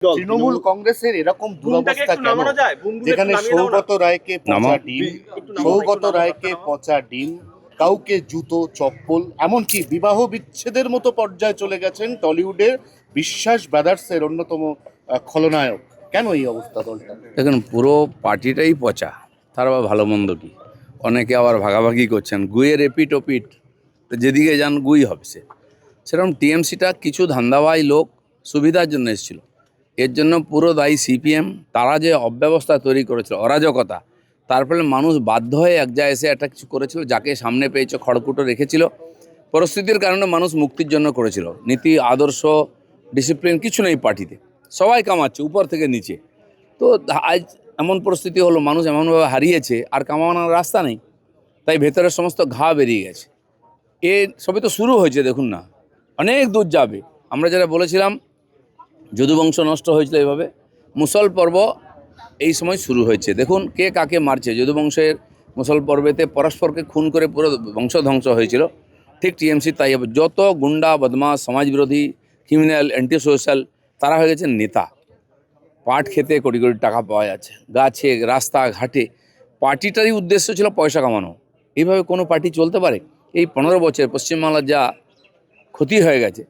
তৃণমূল কংগ্রেসের এরকম দুরবস্থা কেন, যেখানে সৌগত রায়কে পচা ডিম, কাউকে জুতো চপ্পল, এমনকি বিবাহ বিচ্ছেদের মতো পর্যায়ে চলে গেছেন টলিউডের বিশ্বাস ব্রাদার্সের অন্যতম খলনায়ক। কেন এই অবস্থা দলটা? দেখুন, পুরো পার্টিটাই পচা, তার আবার ভালো মন্দ কি। অনেকে আবার ভাগাভাগি করছেন, গুইয়ের এপিট ওপিট, তো যেদিকে যান গুই হবে সেরকম টিএমসিটা কিছু ধান্দাবাজ লোক সুবিধার জন্য এসেছিল, এর জন্য পুরো দায়ী সিপিএম। তারা যে অব্যবস্থা তৈরি করেছিল, অরাজকতা, তার ফলে মানুষ বাধ্য হয়ে এক জায়গায় এসে একটা কিছু করেছিল, যাকে সামনে পেয়েছে খড়কুটো রেখেছিল। পরিস্থিতির কারণে মানুষ মুক্তির জন্য করেছিল। নীতি, আদর্শ, ডিসিপ্লিন কিছু নেই পার্টিতে, সবাই কামাচ্ছে উপর থেকে নিচে। তো আজ এমন পরিস্থিতি হলো, মানুষ এমনভাবে হারিয়েছে, আর কামানোর রাস্তা নেই, তাই ভেতরের সমস্ত ঘা বেরিয়ে গেছে। এ সবই তো শুরু হয়েছে, দেখুন না, অনেক দূর যাবে। আমরা যারা বলেছিলাম যদুবংশ নষ্ট হয়েছিল এভাবে, মুসল পর্ব এই সময় শুরু হয়েছে। দেখুন কে কাকে মারছে। যদুবংশের মুসল পর্বেতে পরস্পরকে খুন করে পুরো বংশ ধ্বংস হয়েছিল, ঠিক টিএমসি তাই হবে। যত গুন্ডা, বদমাশ, সমাজবিরোধী, ক্রিমিনাল, অ্যান্টি সোশ্যাল, তারা হয়ে গেছে নেতা। পাট খেতে কোটি কোটি টাকা পাওয়া যাচ্ছে, গাছে, রাস্তাঘাটে। পার্টিটারই উদ্দেশ্য ছিল পয়সা কামানো। এইভাবে কোনো পার্টি চলতে পারে? এই 15 বছর পশ্চিমবাংলার যা ক্ষতি হয়ে গেছে,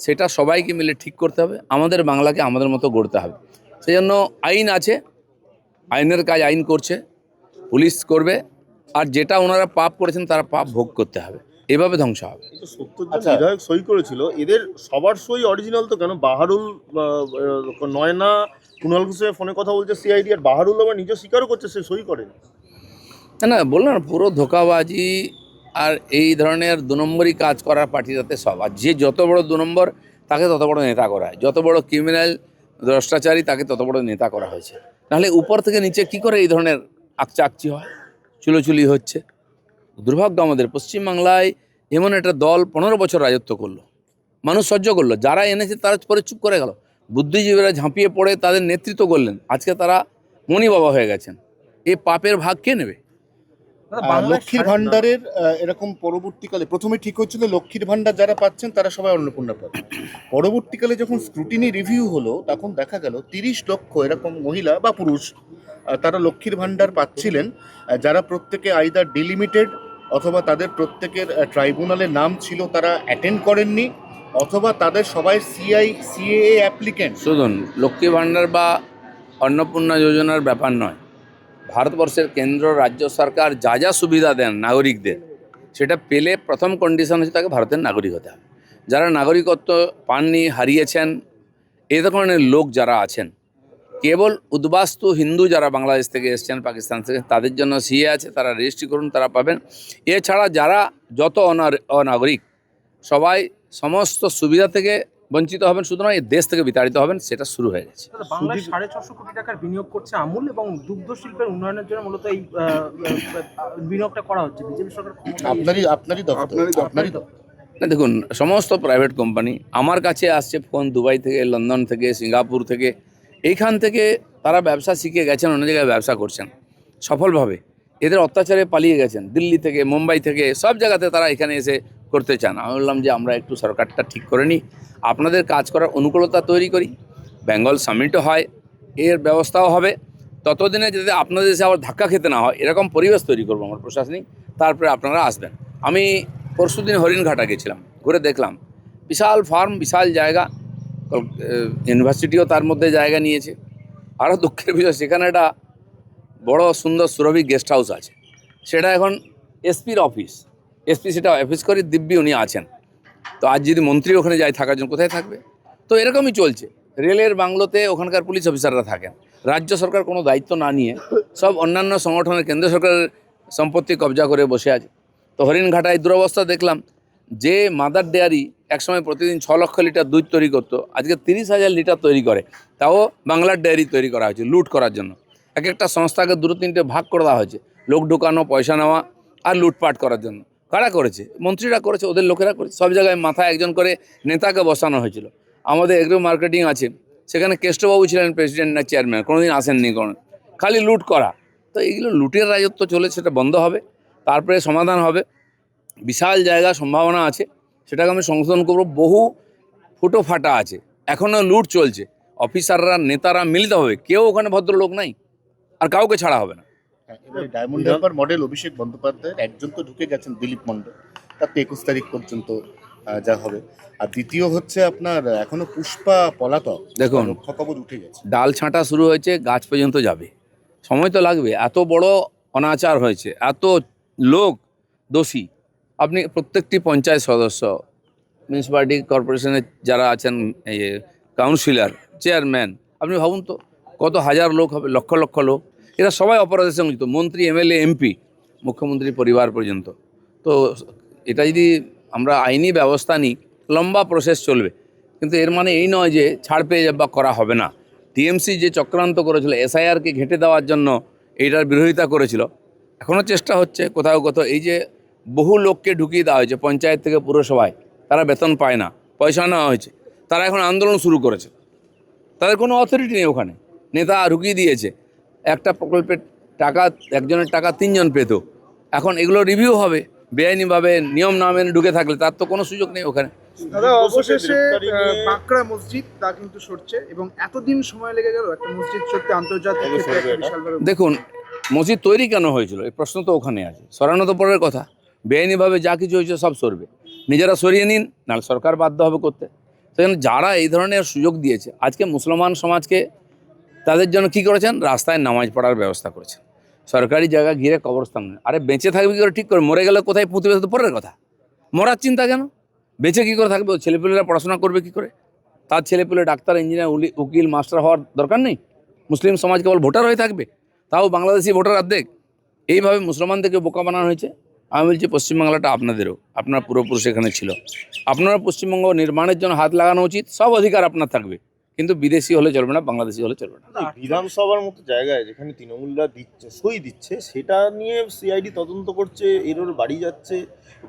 সেটা সবাইকে মিলে ঠিক করতে হবে। আমাদের বাংলাকে আমাদের মতো গড়তে হবে। সেই জন্য আইন আছে, আইনের কাজ আইন করছে, পুলিশ করবে, আর যেটা ওনারা পাপ করেছেন তারা পাপ ভোগ করতে হবে। এভাবে ধ্বংস হবে। 70 জন বিধায়ক সই করেছিল, এদের সবার সই অরিজিনাল তো কেন? বাহারুল, নয়না, কুণাল ঘোষের ফোনে কথা বলছে সিআইডি, আর বাহারুল আবার নিজে স্বীকারও করছে সে সই করেন। না, বললাম না, পুরো ধোঁকাবাজি আর এই ধরনের 2 নম্বরই কাজ করার পার্টিটাতে সব। আর যে যত বড় 2 নম্বর, তাকে তত বড় নেতা করা হয়। যত বড় ক্রিমিনাল, ভ্রষ্টাচারী, তাকে তত বড় নেতা করা হয়েছে। নাহলে উপর থেকে নিচে কি করে এই ধরনের আকচাকচি হয়, চুলোচুলি হচ্ছে? দুর্ভাগ্য আমাদের পশ্চিমবাংলায় এমন একটা দল 15 বছর রাজত্ব করলো, মানুষ সহ্য করলো, যারা এনেছে তারা পরে চুপ করে গেল। বুদ্ধিজীবীরা ঝাঁপিয়ে পড়ে তাদের নেতৃত্ব করলেন, আজকে তারা মণি বাবা হয়ে গেছেন। এই পাপের ভাগ কে নেবে? লক্ষ্মীর ভান্ডারের এরকম পরবর্তীকালে প্রথমে ঠিক হচ্ছিল লক্ষ্মীর ভান্ডার যারা পাচ্ছেন তারা সবাই অন্নপূর্ণা পাচ্ছেন। পরবর্তীকালে যখন স্ক্রুটিনি রিভিউ হলো, তখন দেখা গেল 30 লক্ষ এরকম মহিলা বা পুরুষ তারা লক্ষ্মীর ভান্ডার পাচ্ছিলেন, যারা প্রত্যেকে আইদার ডিলিমিটেড, অথবা তাদের প্রত্যেকের ট্রাইব্যুনালের নাম ছিল তারা অ্যাটেন্ড করেননি, অথবা তাদের সবাই সিএএ অ্যাপ্লিকেন্ট। শুনুন, লক্ষ্মী ভাণ্ডার বা অন্নপূর্ণা যোজনার ব্যাপার নয়। ভারতবর্ষের কেন্দ্র রাজ্য সরকার যা যা সুবিধা দেন নাগরিকদের, সেটা পেলে প্রথম কন্ডিশন হচ্ছে তাকে ভারতের নাগরিক হতে হবে। যারা নাগরিকত্ব পাননি, হারিয়েছেন, এই ধরনের লোক যারা আছেন, কেবল উদ্বাস্তু হিন্দু যারা বাংলাদেশ থেকে এসছেন, পাকিস্তান থেকে, তাদের জন্য সিএ আছে, তারা রেজিস্ট্রি করুন, তারা পাবেন। এছাড়া যারা যত অনাগরিক, সবাই সমস্ত সুবিধা থেকে বঞ্চিত হবেন, সুতরাং এই দেশ থেকে বিতাড়িত হবেন। সেটা শুরু হয়ে গেছে। বাংলায় 650 কোটি টাকার বিনিয়োগ করছে আমূল, এবং দুগ্ধ শিল্পের উন্নয়নের জন্য মূলত এই বিনিয়োগটা করা হচ্ছে। বিজেপি সরকার আপনারই দপ্তর। না, দেখুন, সমস্ত প্রাইভেট কোম্পানি আমার কাছে আসছে ফোন, দুবাই থেকে, লন্ডন থেকে, সিঙ্গাপুর থেকে। এইখান থেকে তারা ব্যবসা শিখে গেছেন, অন্য জায়গায় ব্যবসা করছেন সফলভাবে। এদের অত্যাচারে পালিয়ে গেছেন দিল্লি থেকে, মুম্বাই থেকে, সব জায়গাতে তারা এখানে এসে করতে চান। আমি বললাম যে আমরা একটু সরকারটা ঠিক করে নিই, আপনাদের কাজ করার অনুকূলতা তৈরি করি, বেঙ্গল সামিটও হয়, এর ব্যবস্থাও হবে। ততদিনে যাতে আপনাদের দেশে আবার ধাক্কা খেতে না হয়, এরকম পরিবেশ তৈরি করবো আমার প্রশাসনিক। তারপরে আপনারা আসবেন। আমি পরশুদিন হরিণঘাটা গেছিলাম, ঘুরে দেখলাম বিশাল ফার্ম, বিশাল জায়গা, ইউনিভার্সিটিও তার মধ্যে জায়গা নিয়েছে। আরও দুঃখের বিষয়, সেখানে একটা বড় সুন্দর সুরভি গেস্ট হাউস আছে, সেটা এখন এসপির অফিস। এসপি সেটা অফিস করে দিব্যি উনি আছেন। তো আজ যদি মন্ত্রী ওখানে যায় থাকার জন্য, কোথায় থাকবে? তো এরকমই চলছে। রেলের বাংলোতে ওখানকার পুলিশ অফিসাররা থাকেন। রাজ্য সরকার কোনো দায়িত্ব না নিয়ে সব অন্যান্য সংগঠনের, কেন্দ্র সরকারের সম্পত্তি কবজা করে বসে আছে। তো হরিণঘাটায় দুরবস্থা দেখলাম। যে মাদার ডেয়ারি একসময় প্রতিদিন 6 লক্ষ লিটার দুধ তৈরি করতো, আজকে 30,000 লিটার তৈরি করে। তাও বাংলার ডেয়ারি তৈরি করা হয়েছে লুট করার জন্য। এক একটা সংস্থাকে 2-3টে ভাগ করে দেওয়া হয়েছে, লোক ঢোকানো, পয়সা নেওয়া আর লুটপাট করার জন্য। কারা করেছে? মন্ত্রীরা করেছে, ওদের লোকেরা করেছে। সব জায়গায় মাথায় একজন করে নেতাকে বসানো হয়েছিল। আমাদের এগ্রো মার্কেটিং আছে, সেখানে কেষ্টবাবু ছিলেন প্রেসিডেন্ট না চেয়ারম্যান, কোনোদিন আসেননি, কোনো খালি লুট করা। তো এইগুলো লুটের রাজত্ব চলে, সেটা বন্ধ হবে, তারপরে সমাধান হবে। বিশাল জায়গা, সম্ভাবনা আছে, সেটাকে আমি সংশোধন করব। বহু ফুটো ফাটা আছে, এখনও লুট চলছে, অফিসাররা নেতারা মিলিত হবে, কেউ ওখানে ভদ্রলোক নাই, আর কাউকে ছাড়া হবে না। হ্যাঁ, এবারে ডায়মন্ড হারবার মডেল অভিষেক বন্দ্যোপাধ্যায়ের একজন তো ঢুকে গেছেন, দিলীপ মণ্ডল, তার তো 21 তারিখ পর্যন্ত যা হবে। আর দ্বিতীয় হচ্ছে আপনার এখনো পুষ্পা পলাতক, দেখুন, রক্ষা কবচ উঠে গেছে। ডাল ছাঁটা শুরু হয়েছে, গাছ পর্যন্ত যাবে, সময় তো লাগবে। এত বড় অনাচার হয়েছে, এত লোক দোষী। আপনি প্রত্যেকটি পঞ্চায়েত সদস্য, মিউনিসিপ্যালিটি কর্পোরেশনের যারা আছেন, এই কাউন্সিলর, চেয়ারম্যান, আপনি ভাবুন তো কত হাজার লোক হবে, লক্ষ লক্ষ লোক, এরা সবাই অপরাধের সঙ্গে যুক্ত, মন্ত্রী, এমএলএ, এমপি, মুখ্যমন্ত্রীর পরিবার পর্যন্ত। তো এটা যদি আমরা আইনি ব্যবস্থা নিই, লম্বা প্রসেস চলবে, কিন্তু এর মানে এই নয় যে ছাড় পেয়ে যাবে বা করা হবে না। টিএমসি যে চক্রান্ত করেছিল এসআইআরকে ঘেঁটে দেওয়ার জন্য, এইটার বিরোধিতা করেছিল, এখনও চেষ্টা হচ্ছে কোথাও কোথাও। এই যে বহু লোককে ঢুকিয়ে দেওয়া হয়েছে পঞ্চায়েত থেকে পুরসভায়, তারা বেতন পায় না, পয়সা নেওয়া হয়েছে, তারা এখন আন্দোলন শুরু করেছে। তাদের কোনো অথরিটি নেই ওখানে, নেতা ঢুকিয়ে দিয়েছে। একটা প্রকল্পের টাকা, একজনের টাকা 3 জন পেত, এখন এগুলো রিভিউ হবে। বেআইনিভাবে নিয়ম না মেনে ঢুকে থাকলে তার তো কোনো সুযোগ নেই ওখানে। দাদা, অবশেষে বাঁকড়া মসজিদ তা কিন্তু সরছে, এবং এতদিন সময় লেগে গেল একটা মসজিদ সরতে, আন্তর্জাতিক ক্ষেত্রে একটা বিশাল বড়। দেখুন, মসজিদ তৈরি কেন হয়েছিল এই প্রশ্ন তো ওখানে আছে, সরানো তো পরের কথা। বেআইনিভাবে যা কিছু হয়েছে সব সরবে, নিজেরা সরিয়ে নিন, নাহলে সরকার বাধ্য হবে করতে। সেখানে যারা এই ধরনের সুযোগ দিয়েছে, আজকে মুসলমান সমাজকে তাদের জন্য কি করেছেন, রাস্তায় নামাজ পড়ার ব্যবস্থা করেছেন, সরকারি জায়গা ঘিরে কবরস্থান। আরে বেঁচে থাকবে কী করে ঠিক করে, মরে গেলে কোথায় পুঁতবে তো পরের কথা, মরার চিন্তা কেন? বেঁচে কী করে থাকবে? ছেলেপুলেরা পড়াশোনা করবে কী করে? তার ছেলেপুলে ডাক্তার, ইঞ্জিনিয়ার, উকিল, মাস্টার হওয়ার দরকার নেই? মুসলিম সমাজ কেবল ভোটার হয়ে থাকবে, তাও বাংলাদেশি ভোটার অর্ধেক। এইভাবে মুসলমানদেরকে বোকা বানানো হয়েছে। আমি বলছি পশ্চিমবাংলাটা আপনাদেরও, আপনার পূর্বপুরুষ এখানে ছিল, আপনারা পশ্চিমবঙ্গ নির্মাণের জন্য হাত লাগানো উচিত। সব অধিকার আপনার থাকবে, কিন্তু বিদেশি হলে চলবে না, বাংলাদেশি হলে চলবে না। বিধানসভার মতো জায়গায় যেখানে তৃণমূলরা দিচ্ছে, সই দিচ্ছে, সেটা নিয়ে সিআইডি তদন্ত করছে, এর বাড়ি যাচ্ছে।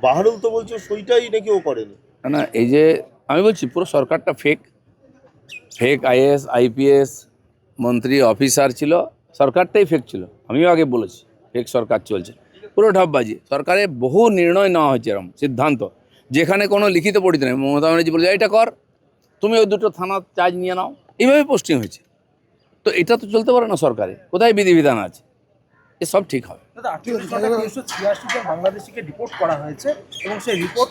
বাহারুল তো বলছে সইটাই নাকি ও করেনি। না না, এই যে আমি বলছি পুরো সরকারটা ফেক, ফেক আইএস আইপিএস মন্ত্রী অফিসার ছিল, সরকারটাই ফেক ছিল। আমিও আগে বলেছি ফেক সরকার চলছে, পুরো ঢপবাজি। সরকারে বহু নির্ণয় নেওয়া হয়েছে, এরকম সিদ্ধান্ত যেখানে কোনো লিখিত পড়িতে নেই। মমতা ব্যানার্জি বলেছে এটা কর, তুমি ওই 2টো থানার চার্জ নিয়ে নাও, এইভাবে পোস্টিং হয়েছে। তো এটা তো চলতে পারে না সরকারে, কোথায় বিধিবিধান আছে? এসব ঠিক হবে। দাদা, 386 জন বাংলাদেশিকে রিপোর্ট করা হয়েছে, এবং সেই রিপোর্ট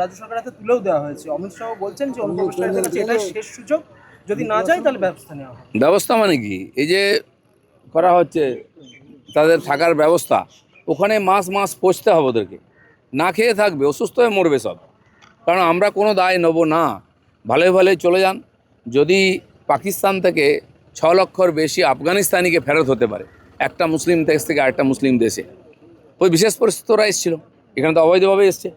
রাজ্য সরকারের হাতে তুলেও দেওয়া হয়েছে। অমিত শাহ বলছেন যে অনুপ্রবেশকারীদের কাছে এটাই শেষ সুযোগ, যদি না যায় তাহলে ব্যবস্থা নেওয়া হবে। ব্যবস্থা মানে কি? এই যে করা হচ্ছে তাদের থাকার ব্যবস্থা, ওখানে মাস মাস পৌঁছতে হবে ওদেরকে, না খেয়ে থাকবে, অসুস্থ হয়ে মরবে সব। কারণ আমরা কোনো দায় নেব না, ভালোই ভালোই চলে যান। যদি পাকিস্তান থেকে 6 লক্ষর বেশি আফগানিস্তানিকে ফেরত হতে পারে একটা মুসলিম দেশ থেকে আরেকটা মুসলিম দেশে, ওই বিশেষ পরিস্থিতি ওরা এসেছিল, এখানে তো অবৈধভাবে এসছে।